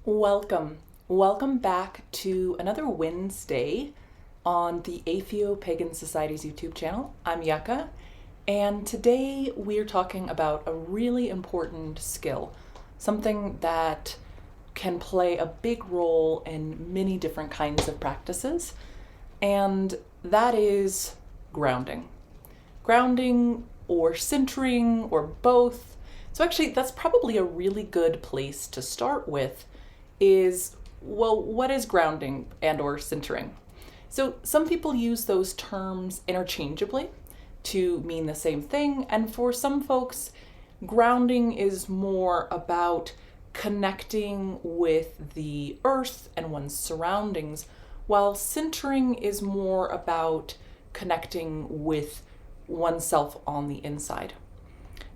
Welcome back to another Wednesday on the Atheopagan Society's YouTube channel. I'm Yucca, and today we're talking about a really important skill, something that can play a big role in many different kinds of practices, and that is grounding. Grounding or centering or both. So actually, that's probably a really good place to start with is, well, what is grounding and or centering? So some people use those terms interchangeably to mean the same thing, and for some folks, grounding is more about connecting with the earth and one's surroundings, while centering is more about connecting with oneself on the inside.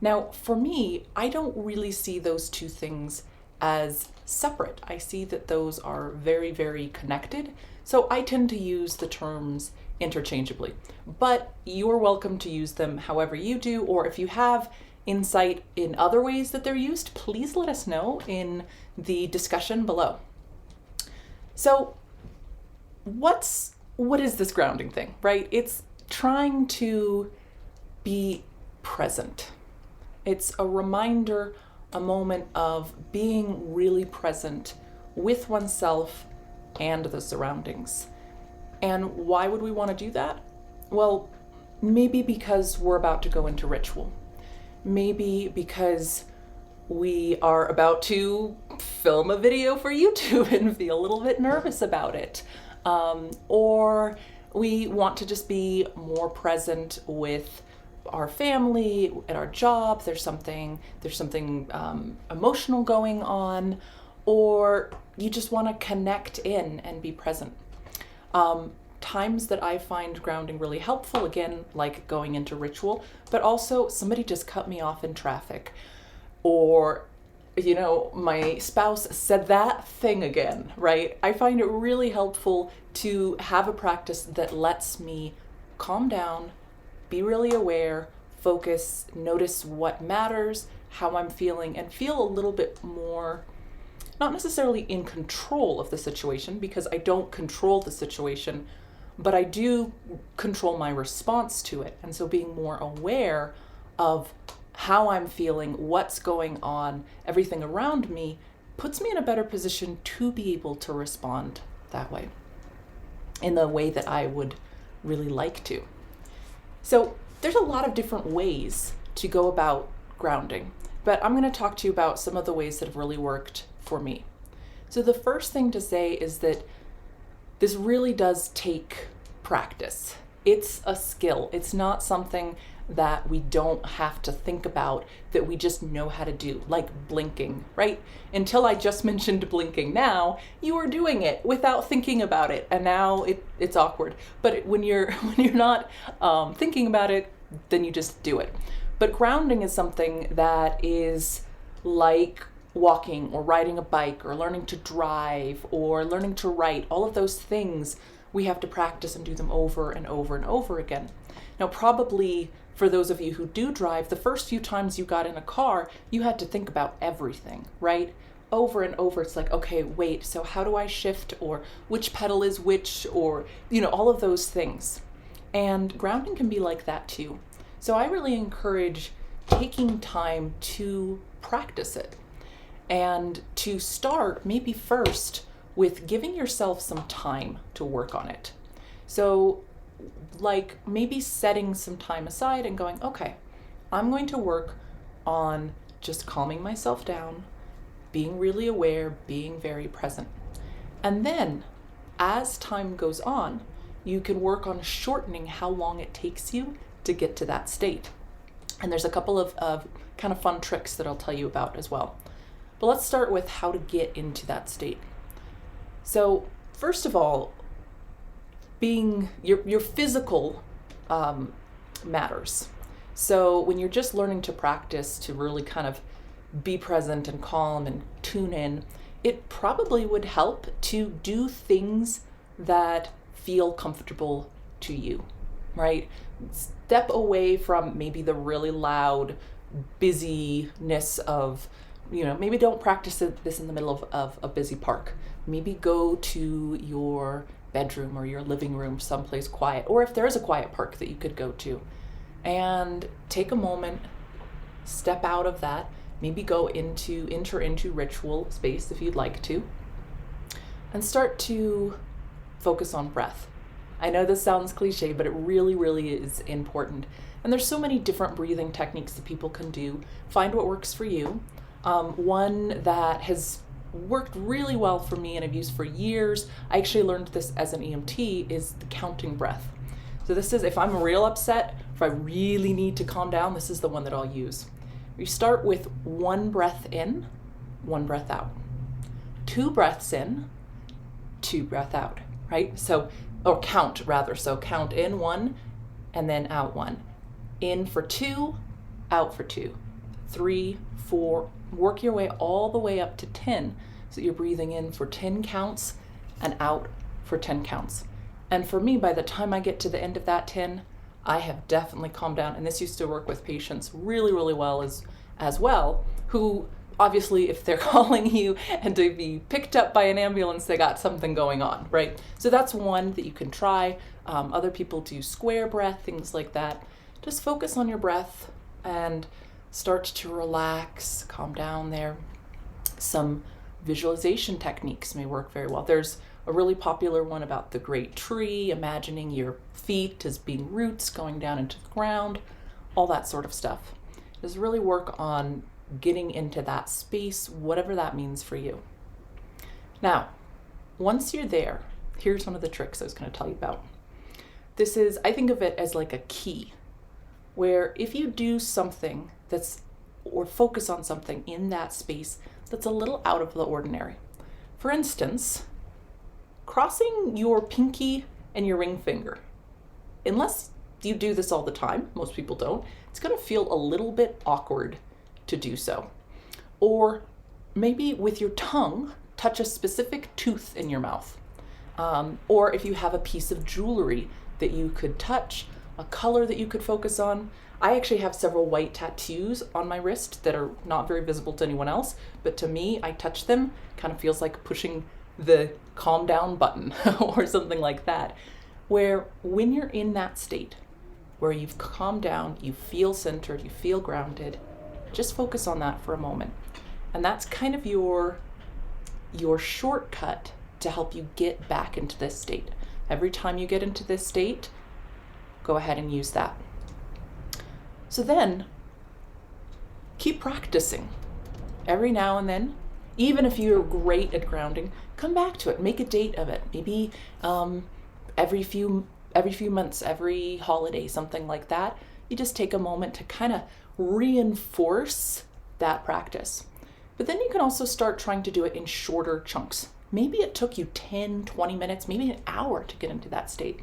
Now, for me, I don't really see those two things as separate. I see that those are very, very connected. So I tend to use the terms interchangeably, but you're welcome to use them however you do, or if you have insight in other ways that they're used, please let us know in the discussion below. So what is this grounding thing, right? It's trying to be present. It's a reminder, a moment of being really present with oneself and the surroundings. And why would we want to do that? Well, maybe because we're about to go into ritual. Maybe because we are about to film a video for YouTube and feel a little bit nervous about it. Or we want to just be more present with our family, at our job. There's something emotional going on, or you just want to connect in and be present. Times that I find grounding really helpful, again, like going into ritual, but also somebody just cut me off in traffic, or my spouse said that thing again, right? I find it really helpful to have a practice that lets me calm down, be really aware, focus, notice what matters, how I'm feeling, and feel a little bit more, not necessarily in control of the situation, because I don't control the situation, but I do control my response to it. And so being more aware of how I'm feeling, what's going on, everything around me, puts me in a better position to be able to respond that way, in the way that I would really like to. So there's a lot of different ways to go about grounding, but I'm going to talk to you about some of the ways that have really worked for me. So the first thing to say is that this really does take practice. It's a skill. It's not something that we don't have to think about, that we just know how to do, like blinking, right? Until I just mentioned blinking. Now you are doing it without thinking about it, and now it's awkward. But when you're not thinking about it, then you just do it. But grounding is something that is like walking or riding a bike or learning to drive or learning to write. All of those things we have to practice and do them over and over and over again. Now, probably for those of you who do drive, the first few times you got in a car, you had to think about everything, right? Over and over, it's like, okay, wait, so how do I shift, or which pedal is which, or, all of those things. And grounding can be like that too. So I really encourage taking time to practice it, and to start maybe first with giving yourself some time to work on it. So like maybe setting some time aside and going, okay, I'm going to work on just calming myself down, being really aware, being very present. And then as time goes on, you can work on shortening how long it takes you to get to that state. And there's a couple of kind of fun tricks that I'll tell you about as well. But let's start with how to get into that state. So first of all, being your physical matters. So when you're just learning to practice to really kind of be present and calm and tune in, it probably would help to do things that feel comfortable to you, right? Step away from maybe the really loud busyness of maybe don't practice this in the middle of a busy park. Maybe go to your bedroom or your living room, someplace quiet, or if there is a quiet park that you could go to, and take a moment, step out of that, maybe enter into ritual space if you'd like to, and start to focus on breath. I know this sounds cliche, but it really, really is important. And there's so many different breathing techniques that people can do. Find what works for you. One that has worked really well for me and I've used for years, I actually learned this as an EMT, is the counting breath. So this is, if I'm real upset, if I really need to calm down, this is the one that I'll use. You start with 1 breath in, 1 breath out. 2 breaths in, 2 breath out, right? So count in 1 and then out 1. In for 2, out for 2. 3, 4, work your way all the way up to 10. So you're breathing in for 10 counts and out for 10 counts. And for me, by the time I get to the end of that 10, I have definitely calmed down. And this used to work with patients really, really well as well, who obviously, if they're calling you and to be picked up by an ambulance, they got something going on, right? So that's one that you can try. Other people do square breath, things like that. Just focus on your breath and start to relax, calm down there. Some visualization techniques may work very well. There's a really popular one about the great tree, imagining your feet as being roots going down into the ground, all that sort of stuff. Just really work on getting into that space, whatever that means for you. Now, once you're there, here's one of the tricks I was going to tell you about. I think of it as like a key, where if you do something or focus on something in that space that's a little out of the ordinary. For instance, crossing your pinky and your ring finger. Unless you do this all the time, most people don't, it's going to feel a little bit awkward to do so. Or maybe with your tongue, touch a specific tooth in your mouth. Or if you have a piece of jewelry that you could touch, a color that you could focus on. I actually have several white tattoos on my wrist that are not very visible to anyone else, but to me, I touch them, kind of feels like pushing the calm down button or something like that, where when you're in that state, where you've calmed down, you feel centered, you feel grounded, just focus on that for a moment. And that's kind of your shortcut to help you get back into this state. Every time you get into this state, go ahead and use that. So then, keep practicing. Every now and then, even if you're great at grounding, come back to it, make a date of it. Maybe every few months, every holiday, something like that. You just take a moment to kind of reinforce that practice. But then you can also start trying to do it in shorter chunks. Maybe it took you 10, 20 minutes, maybe an hour to get into that state.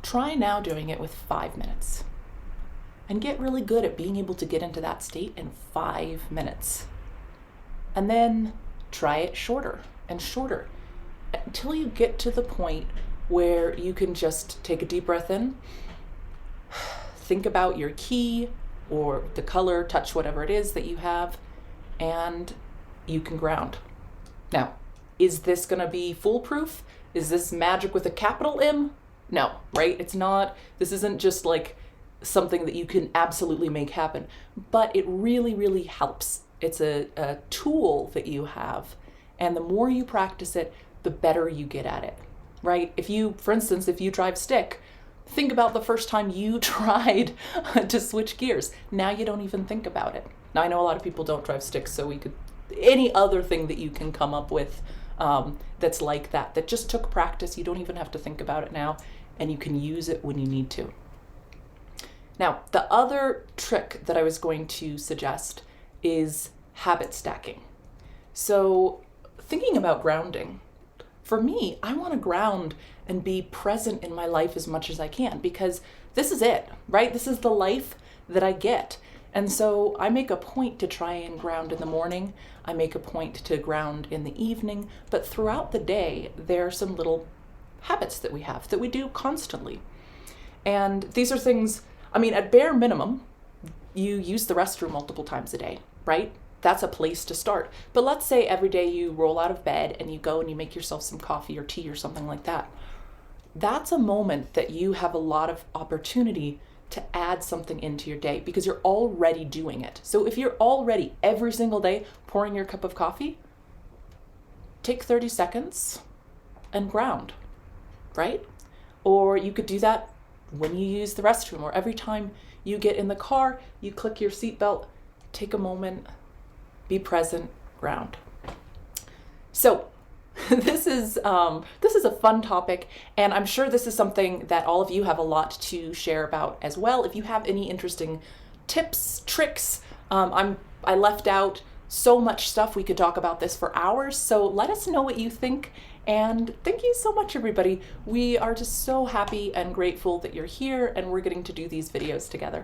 Try now doing it with 5 minutes. And get really good at being able to get into that state in 5 minutes. And then try it shorter and shorter until you get to the point where you can just take a deep breath in, think about your key or the color, touch whatever it is that you have, and you can ground. Now, is this going to be foolproof? Is this magic with a capital M? No, right? It's not. This isn't just like something that you can absolutely make happen, but it really, really helps. It's a tool that you have, and the more you practice it, the better you get at it, right? For instance, if you drive stick, think about the first time you tried to switch gears. Now you don't even think about it. Now I know a lot of people don't drive sticks, so any other thing that you can come up with that's like that just took practice. You don't even have to think about it now, and you can use it when you need to. Now, the other trick that I was going to suggest is habit stacking. So thinking about grounding, for me, I want to ground and be present in my life as much as I can, because this is it, right? This is the life that I get. And so I make a point to try and ground in the morning. I make a point to ground in the evening. But throughout the day, there are some little habits that we have that we do constantly. And these are things, at bare minimum, you use the restroom multiple times a day, right? that's a place to start. But let's say every day you roll out of bed and you go and you make yourself some coffee or tea or something like that. That's a moment that you have a lot of opportunity to add something into your day because you're already doing it. So if you're already every single day pouring your cup of coffee, take 30 seconds and ground, right? Or you could do that when you use the restroom, or every time you get in the car, you click your seatbelt, take a moment, be present, ground. So this is a fun topic, and I'm sure this is something that all of you have a lot to share about as well. If you have any interesting tips, tricks, I left out so much stuff. We could talk about this for hours, so let us know what you think. And thank you so much, everybody. We are just so happy and grateful that you're here and we're getting to do these videos together.